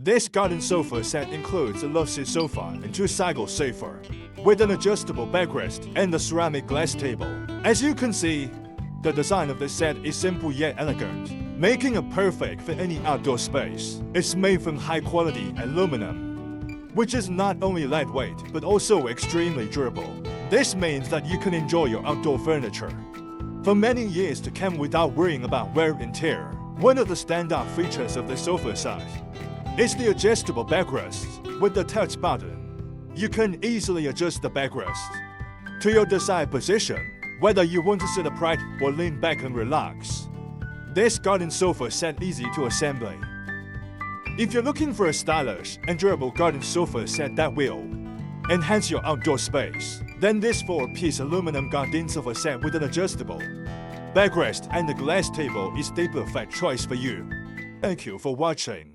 This garden sofa set includes a loveseat sofa and 2 sigle sofa, with an adjustable backrest and a ceramic glass table. As you can see, the design of this set is simple yet elegant, making it perfect for any outdoor space. It's made from high-quality aluminum, which is not only lightweight but also extremely durable. This means that you can enjoy your outdoor furniture for many years to come without worrying about wear and tear. One of the standout features of the sofa set is the adjustable backrest with the touch button. You can easily adjust the backrest to your desired position, whether you want to sit upright or lean back and relax. This garden sofa set easy to assemble. If you're looking for a stylish and durable garden sofa set that will enhance your outdoor space, then this 4-piece aluminum garden sofa set with an adjustable backrest and a glass table is the perfect choice for you. Thank you for watching.